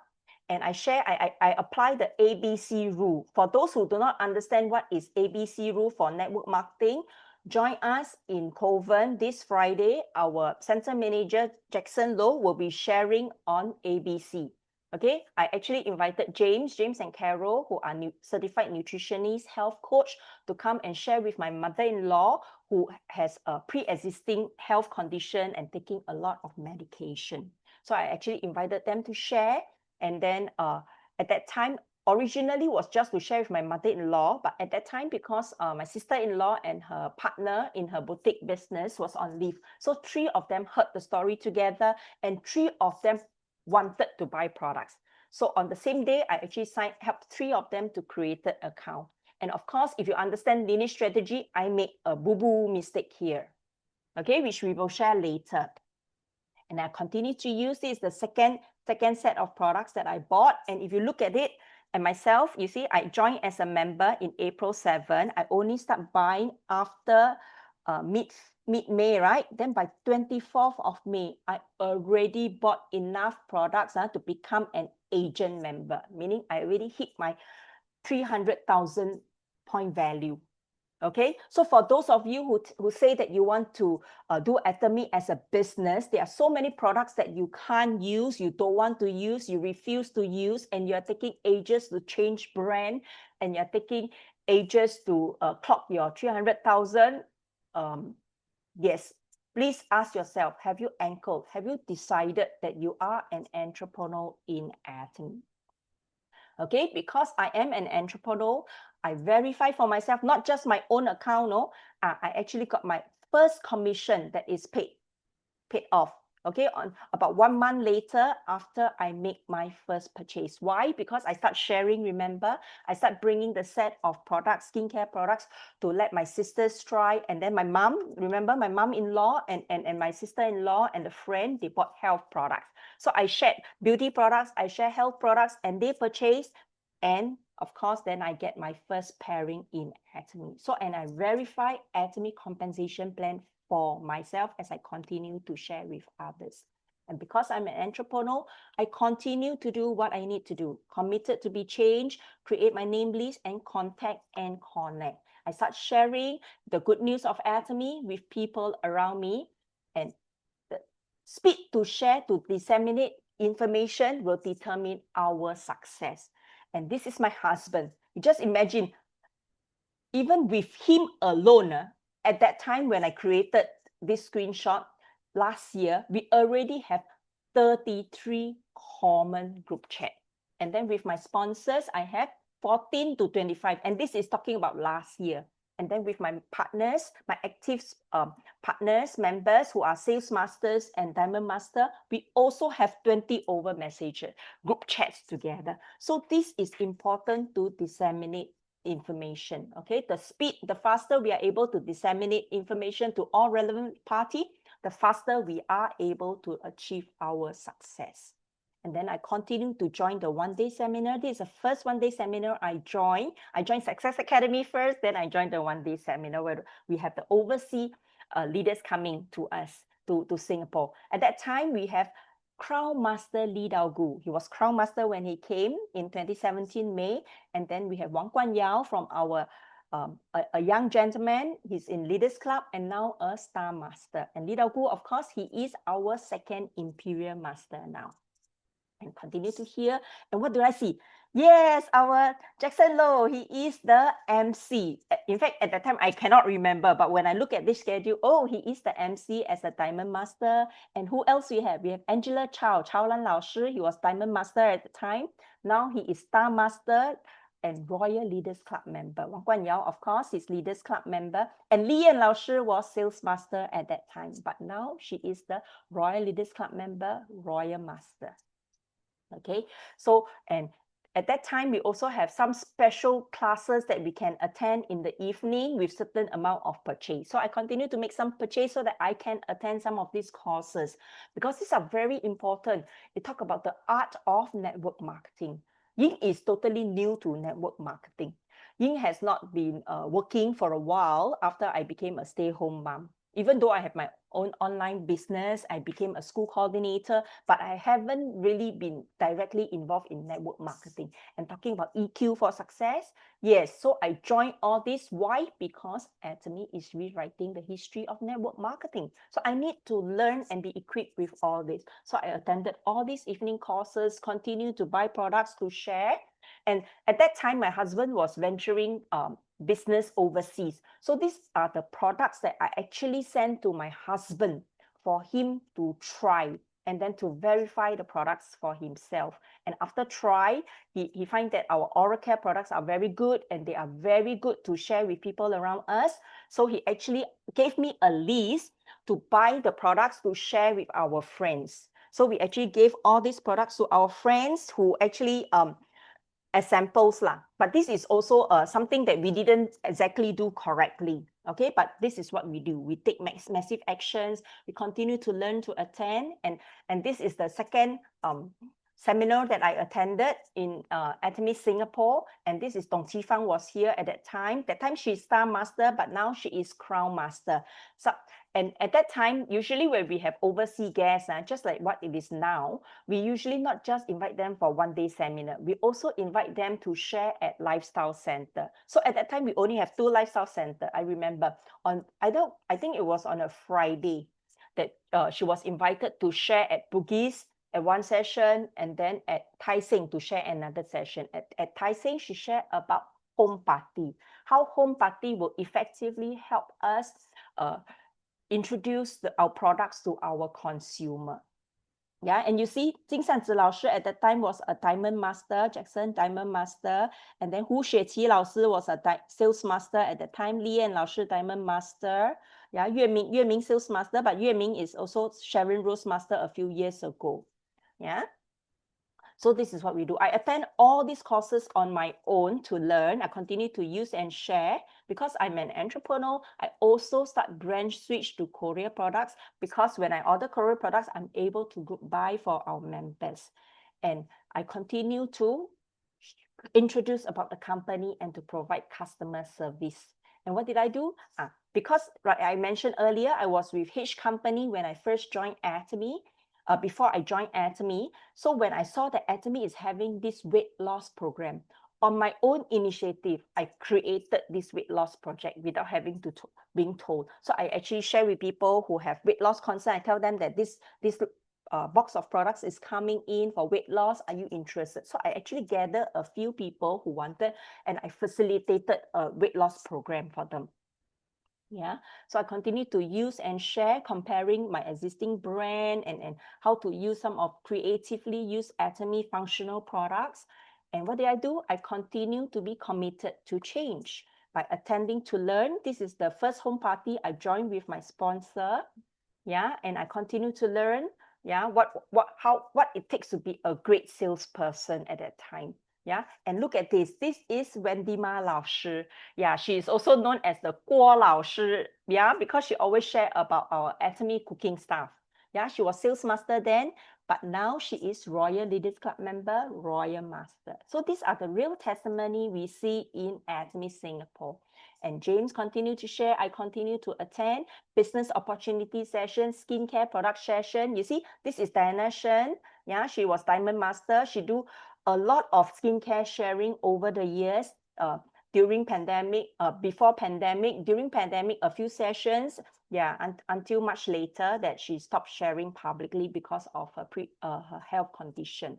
And I apply the ABC rule. For those who do not understand what is ABC rule for network marketing, join us in Kovan this Friday. Our center manager, Jackson Low, will be sharing on ABC. Okay, I actually invited James and Carol, who are certified nutritionist, health coach, to come and share with my mother-in-law, who has a pre-existing health condition and taking a lot of medication. So I actually invited them to share. And then at that time, originally was just to share with my mother-in-law, but at that time, because my sister-in-law and her partner in her boutique business was on leave, so 3 of them heard the story together, and 3 of them wanted to buy products. So on the same day, I actually helped 3 of them to create an account. And of course, if you understand lineage strategy, I made a boo-boo mistake here, okay, which we will share later. And I continue to use this, the second set of products that I bought. And if you look at it, and myself, you see, I joined as a member in April 7. I only start buying after mid-May, right? Then by 24th of May, I already bought enough products to become an agent member, meaning I already hit my 300,000 point value. Okay, so for those of you who say that you want to do Atomy as a business, there are so many products that you can't use, you don't want to use, you refuse to use, and you're taking ages to change brand, and you're taking ages to clock your 300,000. Yes, please ask yourself, have you anchored? Have you decided that you are an entrepreneur in Atomy? Okay, because I am an entrepreneur, I verify for myself, not just my own account, no. I actually got my first commission that is paid off. Okay, on about 1 month later after I make my first purchase. Why? Because I start sharing, remember? I start bringing the set of products, skincare products, to let my sisters try. And then my mom, remember my mom-in-law and my sister-in-law and the friend, they bought health products. So I shared beauty products, I share health products, and they purchased. And of course, then I get my first pairing in Atomy. So, and I verify Atomy compensation plan for myself as I continue to share with others. And because I'm an entrepreneur, I continue to do what I need to do. Committed to be changed, create my name list, and contact and connect. I start sharing the good news of Atomy with people around me. And the speed to share, to disseminate information will determine our success. And this is my husband. You just imagine, even with him alone, at that time when I created this screenshot last year, we already have 33 common group chat. And then with my sponsors, I have 14 to 25. And this is talking about last year. And then with my partners, my active partners, members who are sales masters and diamond master, we also have 20 over messages, group chats together. So this is important to disseminate information. Okay, the speed, the faster we are able to disseminate information to all relevant party, the faster we are able to achieve our success. And then I continued to join the one-day seminar. This is the first one-day seminar I joined. I joined Success Academy first, then I joined the one-day seminar where we have the overseas leaders coming to us, to Singapore. At that time, we have Crown Master Lee Dao Gu. He was Crown Master when he came in 2017 May. And then we have Wang Guan Yao from our a young gentleman. He's in Leaders Club and now a Star Master. And Lee Dao Gu, of course, he is our second Imperial Master now. And continue to hear. And what do I see? Yes, our Jackson Low, he is the MC. In fact, at that time, I cannot remember. But when I look at this schedule, oh, he is the MC as a Diamond Master. And who else we have? We have Angela Chow, Chow Lan Lao Shi. He was Diamond Master at the time. Now he is Star Master and Royal Leaders Club member. Wang Guan Yao, of course, is Leaders Club member. And Li Yan Lao Shi was Sales Master at that time. But now she is the Royal Leaders Club member, Royal Master. Okay, so, and at that time, we also have some special classes that we can attend in the evening with certain amount of purchase. So I continue to make some purchase so that I can attend some of these courses because these are very important. They talk about the art of network marketing. Ying is totally new to network marketing. Ying has not been working for a while after I became a stay-home mom. Even though I have my own online business, I became a school coordinator, but I haven't really been directly involved in network marketing. And talking about EQ for success, yes, so I joined all this. Why? Because Atomy is rewriting the history of network marketing. So I need to learn and be equipped with all this. So I attended all these evening courses, continue to buy products to share. And at that time, my husband was venturing business overseas. So these are the products that I actually sent to my husband for him to try and then to verify the products for himself. And after try, he finds that our oral care products are very good and they are very good to share with people around us. So he actually gave me a list to buy the products to share with our friends. So we actually gave all these products to our friends who actually as samples lah. But this is also something that we didn't exactly do correctly. Okay, but this is what we do. We take massive actions. We continue to learn to attend. And this is the second seminar that I attended in Atomy Singapore. And this is Dong Qifang was here at that time. That time she's Star Master, but now she is Crown Master. So, and at that time, usually when we have overseas guests, just like what it is now, we usually not just invite them for one-day seminar. We also invite them to share at Lifestyle Center. So at that time, we only have 2 Lifestyle Center. I remember I think it was on a Friday that she was invited to share at Bugis at one session, and then at Tai Seng to share another session. At Tai Seng, she shared about home party, how home party will effectively help us introduce our products to our consumer. Yeah, and you see, Jing Sanzi Lao Shi at that time was a Diamond Master, Jackson Diamond Master, and then Hu Xueqi Lao Shi was a Sales Master at that time, Li Yan Lao Shi Diamond Master, yeah, Yue Ming Sales Master, but Yue Ming is also Sharon Rose Master a few years ago, yeah. So this is what we do. I attend all these courses on my own to learn. I continue to use and share because I'm an entrepreneur. I also start branch switch to courier products because when I order courier products, I'm able to group buy for our members. And I continue to introduce about the company and to provide customer service. And what did I do? Because I mentioned earlier, I was with H Company when I first joined Atomy. Before I joined Atomy. So when I saw that Atomy is having this weight loss program, on my own initiative, I created this weight loss project without having to being told. So I actually share with people who have weight loss concern. I tell them that this box of products is coming in for weight loss. Are you interested? So I actually gathered a few people who wanted, and I facilitated a weight loss program for them. Yeah, so I continue to use and share, comparing my existing brand and how to use some of creatively use Atomy functional products. And what did I do? I continue to be committed to change by attending to learn. This is the first home party I joined with my sponsor. Yeah, and I continue to learn. Yeah, what it takes to be a great salesperson at that time. Yeah, and look at this. This is Wendy Ma Lao Shi. Yeah, she is also known as the Guo Lao Shi. Yeah, because she always share about our Atomy cooking stuff. Yeah, she was sales master then, but now she is Royal Leaders Club member, Royal Master. So these are the real testimony we see in Atomy Singapore. And James continued to share, I continue to attend business opportunity session, skincare product session. You see, this is Diana Shen. Yeah, she was Diamond Master. She do a lot of skincare sharing over the years, during pandemic, before pandemic, during pandemic, a few sessions, yeah, until much later that she stopped sharing publicly because of her health condition.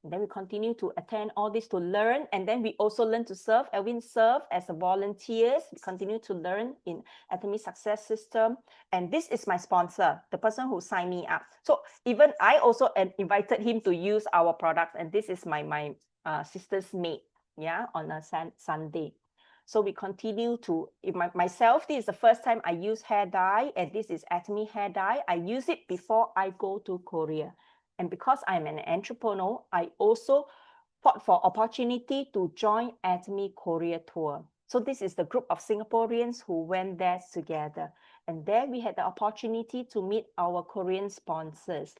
And then we continue to attend all this to learn, and then we also learn to serve. Elvin served as a volunteer. We continue to learn in Atomy Success System, and this is my sponsor, the person who signed me up. So even I also invited him to use our products, and this is my sister's maid, yeah, on a Sunday. So we continue to, myself, this is the first time I use hair dye, and this is Atomy hair dye. I use it before I go to Korea. And because I'm an entrepreneur, I also fought for opportunity to join Atomy Korea tour. So this is the group of Singaporeans who went there together. And there we had the opportunity to meet our Korean sponsors.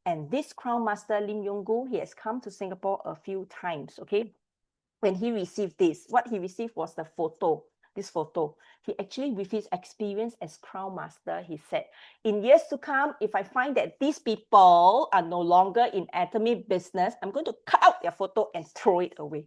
And this Crown Master Lim Yong-gu, he has come to Singapore a few times, okay? When he received this, what he received was the photo, this photo. He actually, with his experience as Crown Master, he said, in years to come, if I find that these people are no longer in Atomy business, I'm going to cut out their photo and throw it away.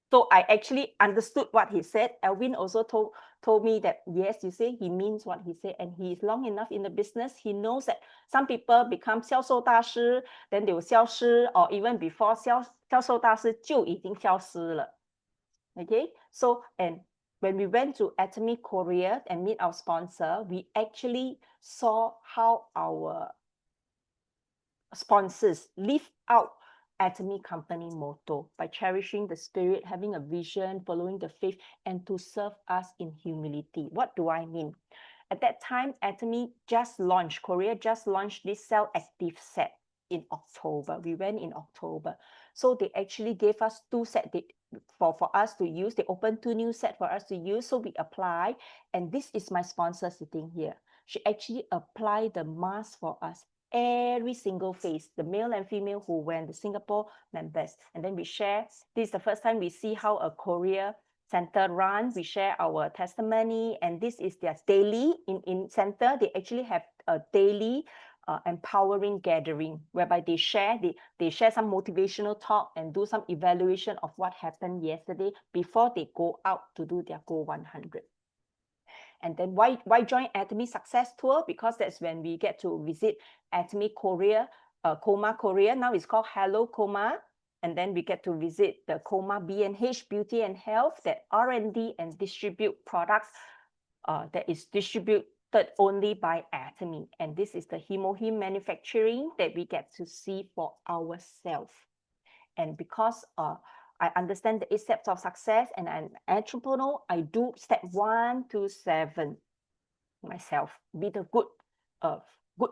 So I actually understood what he said. Elvin also told me that, yes, you see, he means what he said, and he is long enough in the business. He knows that some people become 销售大师, then they will 消失, or even before 销售大师就已经消失了. Okay, so, and when we went to Atomy Korea and meet our sponsor, we actually saw how our sponsors live out Atomy company motto by cherishing the spirit, having a vision, following the faith, and to serve us in humility. What do I mean? At that time, Atomy just launched, Korea just launched this Cell Active set in October. We went in October. So they actually gave us 2 sets for us to use. They opened 2 new sets for us to use. So we apply. And this is my sponsor sitting here. She actually applied the mask for us. Every single face, the male and female who went, the Singapore members. And then we share. This is the first time we see how a Korea center runs. We share our testimony, and this is their daily in center. They actually have a daily empowering gathering whereby they share some motivational talk and do some evaluation of what happened yesterday before they go out to do their Go 100. And then why join Atomy Success Tour? Because that's when we get to visit Atomy Korea, Koma Korea. Now it's called Hello Koma. And then we get to visit the Koma B&H Beauty and Health, that R&D and distribute products that is distributed only by Atomy. And this is the Hemohim manufacturing that we get to see for ourselves. And because I understand the 8 steps of success and I'm an entrepreneur, I do step 1 to 7 myself. Be the good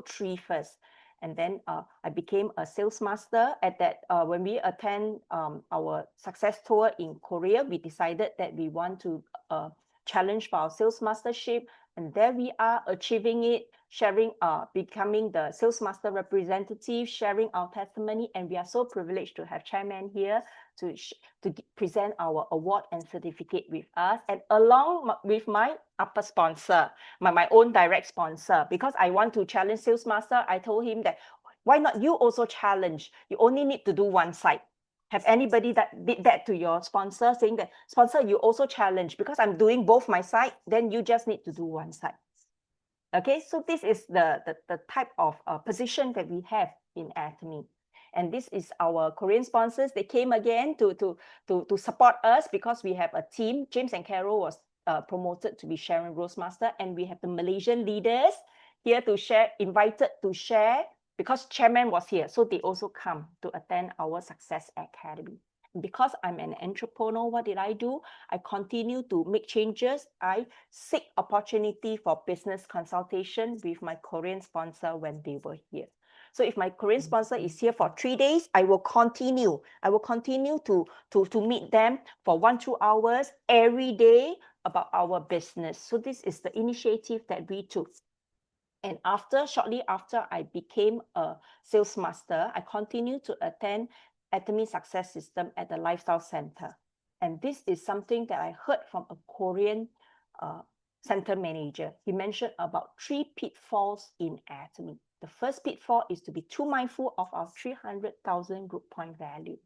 3 first. And then I became a sales master. At that, when we attend our success tour in Korea, we decided that we want to challenge for our sales mastership. And there we are achieving it, sharing, becoming the sales master representative, sharing our testimony. And we are so privileged to have chairman here to present our award and certificate with us. And along with my upper sponsor, my own direct sponsor, because I want to challenge sales master, I told him that, why not you also challenge? You only need to do one side. Have anybody that did that to your sponsor, saying that, sponsor, you also challenge, because I'm doing both my side, then you just need to do one side. Okay, so this is the type of position that we have in Atomy. And this is our Korean sponsors. They came again to support us because we have a team. James and Carol was promoted to be Sharon Rosemaster, and we have the Malaysian leaders here to share, invited to share, because chairman was here. So they also come to attend our Success Academy. Because I'm an entrepreneur, what did I do? I continue to make changes. I seek opportunity for business consultation with my Korean sponsor when they were here. So if my Korean sponsor is here for 3 days, I will continue. I will continue to meet them for 1-2 hours every day about our business. So this is the initiative that we took. And shortly after I became a sales master, I continued to attend Atomy Success System at the Lifestyle Center. And this is something that I heard from a Korean center manager. He mentioned about 3 pitfalls in Atomy. The first pitfall is to be too mindful of our 300,000 group point value.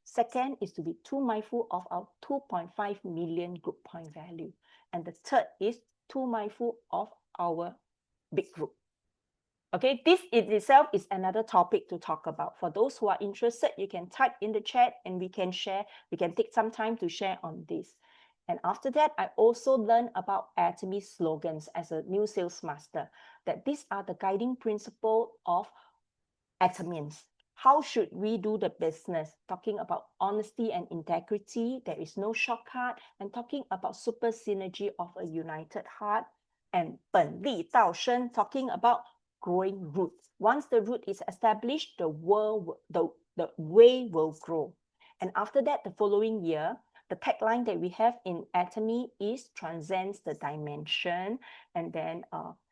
Second is to be too mindful of our 2.5 million group point value. And the third is too mindful of our big group. Okay, this in itself is another topic to talk about. For those who are interested, you can type in the chat and we can share. We can take some time to share on this. And after that, I also learned about Atomy slogans as a new sales master, that these are the guiding principle of Atomians. How should we do the business? Talking about honesty and integrity, there is no shortcut, and talking about super synergy of a united heart, and 本利道生, talking about growing roots. Once the root is established, the way will grow. And after that, the following year, the tagline that we have in Atomy is transcends the dimension. And then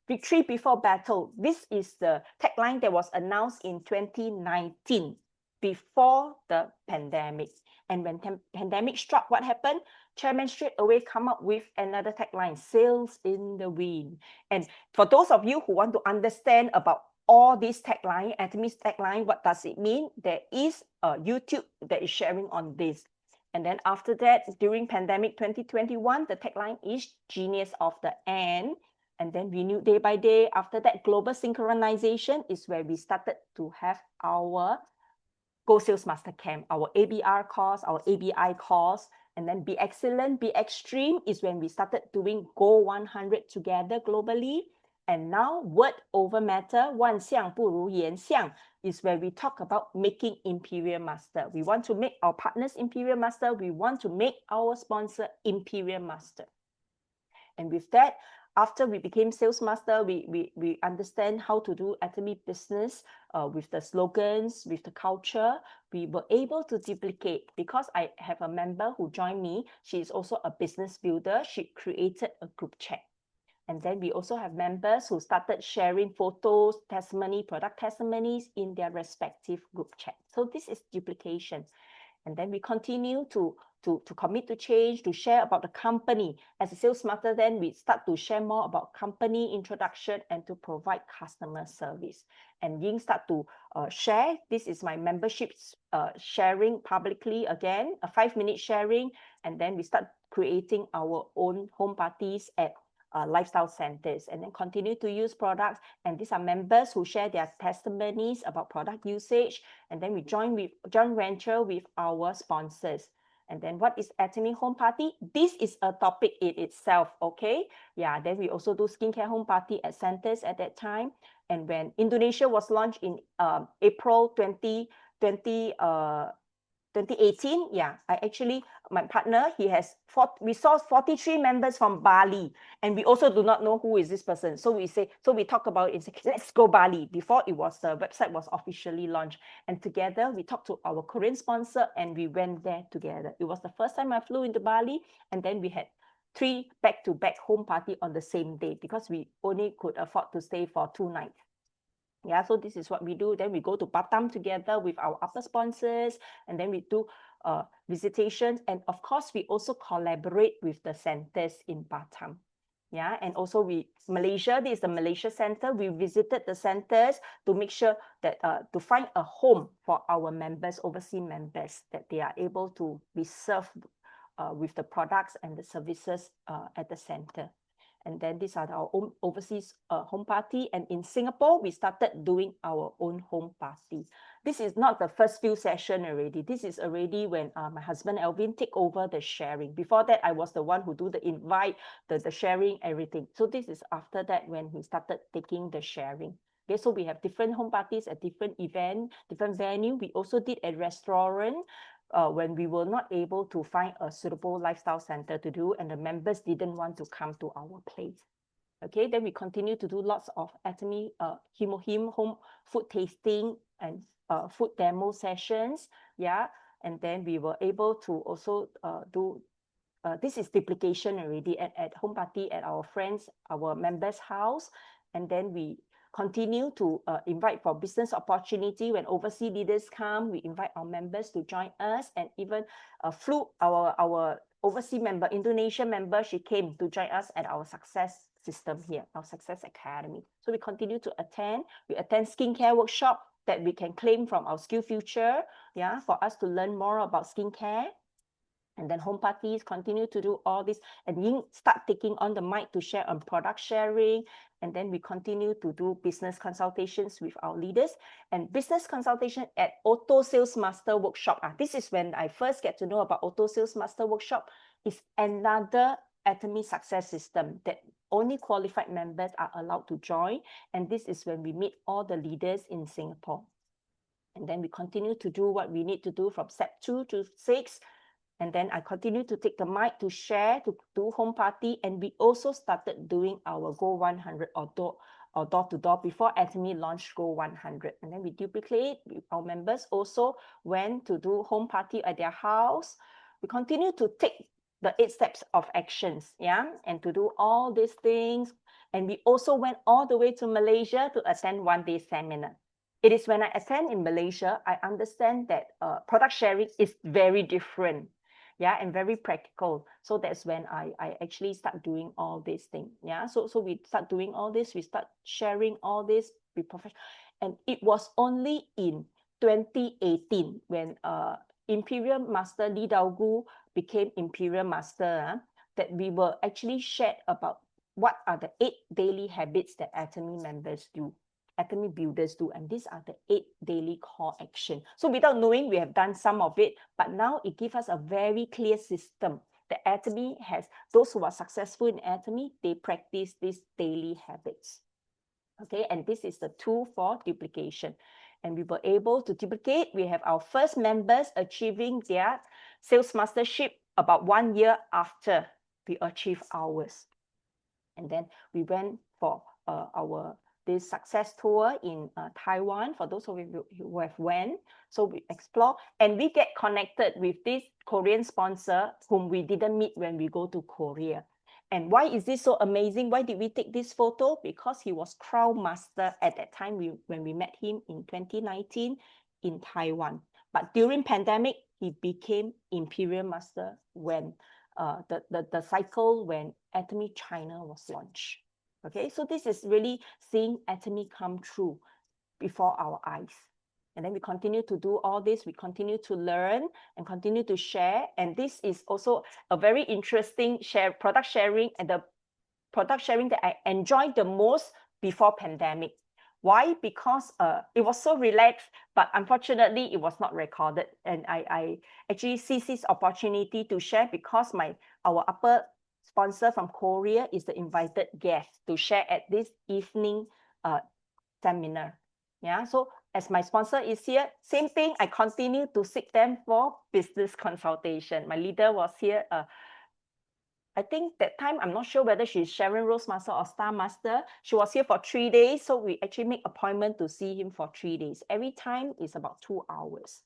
victory before battle. This is the tagline that was announced in 2019, before the pandemic. And when pandemic struck, what happened? Chairman straight away come up with another tagline, sails in the wind. And for those of you who want to understand about all these tagline, Atomy's tagline, what does it mean? There is a YouTube that is sharing on this. And then after that, during pandemic 2021, the tagline is genius of the end. And then renewed day by day. After that, global synchronization is where we started to have our Go Sales Master Camp, our ABR course, our ABI course. And then Be Excellent, Be Extreme is when we started doing Go 100 together globally. And now word over matter, 万象不如言象, is where we talk about making Imperial Master. We want to make our partners Imperial Master. We want to make our sponsor Imperial Master. And with that, after we became sales master, we understand how to do Atomy business with the slogans, with the culture. We were able to duplicate, because I have a member who joined me. She is also a business builder. She created a group chat. And then we also have members who started sharing photos, product testimonies in their respective group chat. So this is duplication. And then we continue to commit to change, to share about the company. As a sales master, then we start to share more about company introduction and to provide customer service. And Ying start to share. This is my membership sharing publicly again, a 5-minute sharing. And then we start creating our own home parties at lifestyle centers, and then continue to use products. And these are members who share their testimonies about product usage. And then we joint venture with our sponsors. And then what is Atomy Home Party? This is a topic in itself, okay? Yeah, then we also do skincare home party at centers at that time. And when Indonesia was launched in April 2018, yeah, my partner, we saw 43 members from Bali, and we also do not know who is this person. So we talk about it and say, let's go Bali, before the website was officially launched. And together we talked to our Korean sponsor and we went there together. It was the first time I flew into Bali, and then we had 3 back-to-back home party on the same day, because we only could afford to stay for 2 nights. Yeah, so this is what we do. Then we go to Batam together with our upper sponsors, and then we do visitations. And of course, we also collaborate with the centers in Batam. Yeah, and also Malaysia, this is the Malaysia center. We visited the centers to make sure that to find a home for our members, overseas members, that they are able to be served with the products and the services at the center. And then these are our own overseas home party. And in Singapore, we started doing our own home party. This is not the first few sessions already. This is already when my husband Alvin take over the sharing. Before that, I was the one who do the invite, the sharing, everything. So this is after that when he started taking the sharing. Okay, so we have different home parties at different event, different venue. We also did a restaurant when we were not able to find a suitable lifestyle center to do, and the members didn't want to come to our place. Okay, then we continue to do lots of Atomy home food tasting and food demo sessions. Yeah, and then we were able to also do this is duplication already at home party at our members' house. and then we continue to invite for business opportunity. When overseas leaders come, we invite our members to join us, and even flew our overseas member, Indonesian member, she came to join us at our success system here, our success academy. So we continue to attend. We attend skincare workshop that we can claim from our skill future, yeah, for us to learn more about skincare. And then home parties, continue to do all this, and Ying start taking on the mic to share on product sharing. And then we continue to do business consultations with our leaders, and business consultation at Auto Sales Master Workshop. This is when I first get to know about Auto Sales Master Workshop. It's another Atomy success system that only qualified members are allowed to join. And this is when we meet all the leaders in Singapore. And then we continue to do what we need to do from step 2 to 6. And then I continue to take the mic to share, to do home party. And we also started doing our Go 100 or door-to-door before Atomy launched Go 100. And then we duplicate. Our members also went to do home party at their house. We continue to take the 8 steps of actions, yeah, and to do all these things. And we also went all the way to Malaysia to attend one-day seminar. It is when I attend in Malaysia, I understand that product sharing is very different. Yeah, and very practical. So that's when I actually start doing all these things. Yeah, so we start doing all this. We start sharing all this, be professional. And it was only in 2018 when Imperial Master Lee Dao-gu became Imperial Master that we were actually shared about what are the 8 daily habits that Atomy members do. Atomy builders do, and these are the 8 daily core action. So without knowing, we have done some of it, but now it gives us a very clear system. The Atomy has, those who are successful in Atomy, they practice these daily habits. Okay, and this is the tool for duplication. And we were able to duplicate. We have our first members achieving their sales mastership about 1 year after we achieved ours. And then we went for this success tour in Taiwan, for those of you who have went. So we explore, and we get connected with this Korean sponsor whom we didn't meet when we go to Korea. And why is this so amazing? Why did we take this photo? Because he was Crown Master at that time when we met him in 2019 in Taiwan. But during pandemic, he became Imperial Master when the cycle when Atomy China was launched. Okay, so this is really seeing Atomy come true before our eyes. And then we continue to do all this. We continue to learn and continue to share. And this is also a very interesting product sharing, and the product sharing that I enjoyed the most before pandemic. Why? Because it was so relaxed, but unfortunately it was not recorded. And I actually seized this opportunity to share because our upper sponsor from Korea is the invited guest to share at this evening seminar. Yeah, so as my sponsor is here, same thing, I continue to seek them for business consultation. My leader was here. I think that time, I'm not sure whether she's Sharon Rose Master or Star Master. She was here for 3 days. So we actually make appointment to see him for 3 days. Every time is about 2 hours.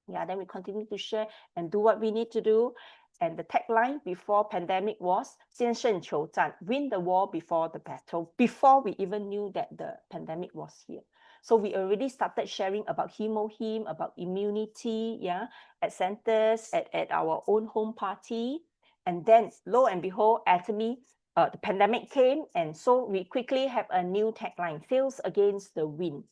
Yeah, then we continue to share and do what we need to do. And the tagline before pandemic was 先胜求战, win the war before the battle, before we even knew that the pandemic was here. So we already started sharing about Hemo-Heme, about immunity, yeah, at centers, at our own home party. And then, lo and behold, Atomy, the pandemic came. And so we quickly have a new tagline, sales against the wind.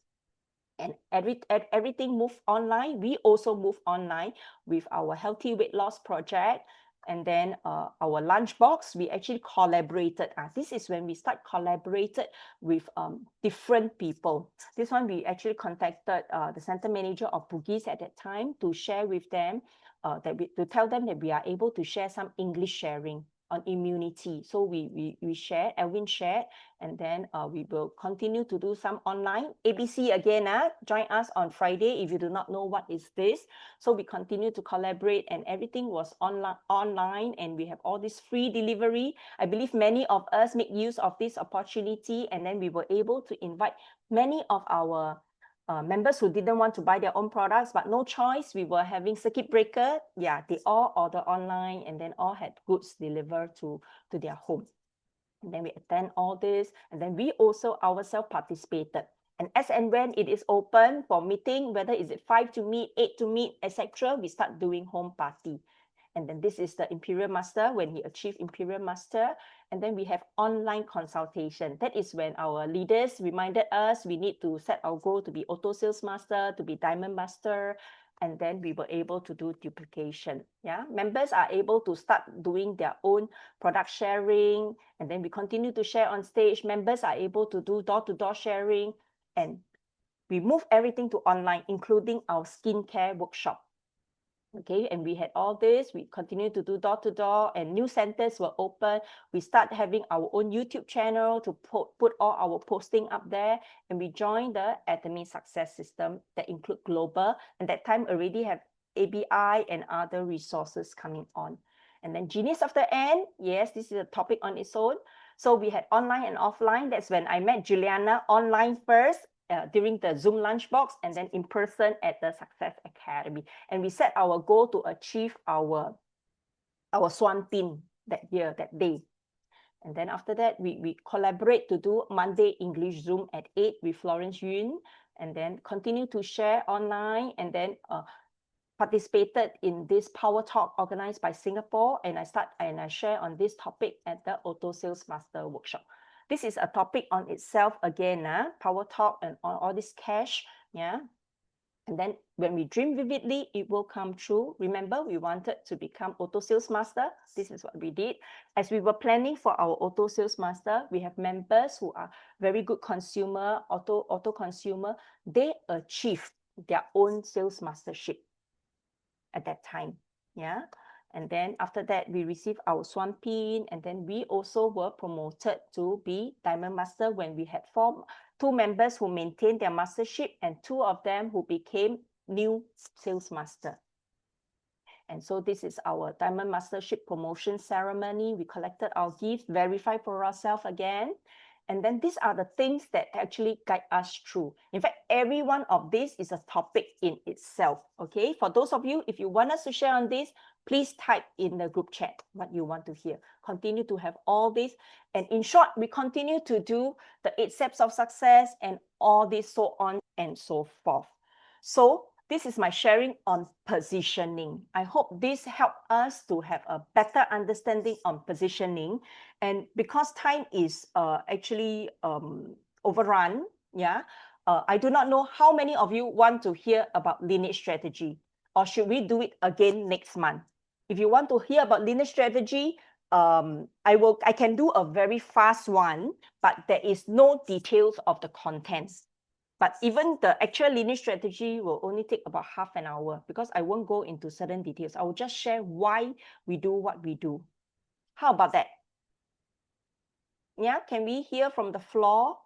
And everything moved online. We also moved online with our healthy weight loss project. And then our lunchbox, we actually collaborated. This is when we start collaborated with different people. This one, we actually contacted the center manager of Bugis at that time to share with them, to tell them that we are able to share some English sharing on immunity. So we shared, Elvin shared, and then we will continue to do some online. ABC again, join us on Friday if you do not know what is this. So we continue to collaborate, and everything was online, and we have all this free delivery. I believe many of us make use of this opportunity, and then we were able to invite many of our members who didn't want to buy their own products, but no choice. We were having circuit breaker. Yeah, they all order online, and then all had goods delivered to their home. And then we attend all this, and then we also ourselves participated. And as and when it is open for meeting, whether is it 5 to meet, 8 to meet, etc., we start doing home party. And then this is the Imperial Master when he achieved Imperial Master. And then we have online consultation. That is when our leaders reminded us we need to set our goal to be Auto Sales Master, to be Diamond Master. And then we were able to do duplication. Yeah, members are able to start doing their own product sharing. And then we continue to share on stage. Members are able to do door-to-door sharing. And we move everything to online, including our skincare workshop. Okay, and we had all this. We continue to do door-to-door, and new centers were open. We start having our own YouTube channel to put all our posting up there, and we joined the Atomy Success System that include global, and that time already have ABI and other resources coming on. And then Genius of the End, yes, this is a topic on its own. So we had online and offline. That's when I met Juliana online first, during the Zoom lunchbox, and then in person at the Success Academy. And we set our goal to achieve our Swan Pin that year, that day. And then after that, we collaborate to do Monday English Zoom at 8 with Florence Yun, and then continue to share online, and then participated in this Power Talk organized by Singapore, and I share on this topic at the Auto Sales Master Workshop. This is a topic on itself again, Power Talk and all this cash, yeah. And then when we dream vividly, it will come true. Remember, we wanted to become Auto Sales Master. This is what we did. As we were planning for our Auto Sales Master, we have members who are very good consumer, auto consumer. They achieved their own sales mastership at that time, yeah. And then after that, we received our Swan Pin, and then we also were promoted to be Diamond Master when we had 2 members who maintained their mastership, and 2 of them who became new sales master. And so this is our Diamond Mastership promotion ceremony. We collected our gifts, verified for ourselves again. And then these are the things that actually guide us through. In fact, every one of these is a topic in itself, okay? For those of you, if you want us to share on this, please type in the group chat what you want to hear. Continue to have all this. And in short, we continue to do the 8 steps of success and all this, so on and so forth. So this is my sharing on positioning. I hope this helped us to have a better understanding on positioning. And because time is actually overrun, yeah, I do not know how many of you want to hear about lineage strategy, or should we do it again next month? If you want to hear about lineage strategy, I can do a very fast one, but there is no details of the contents. But even the actual lineage strategy will only take about half an hour, because I won't go into certain details. I will just share why we do what we do. How about that? Yeah, can we hear from the floor?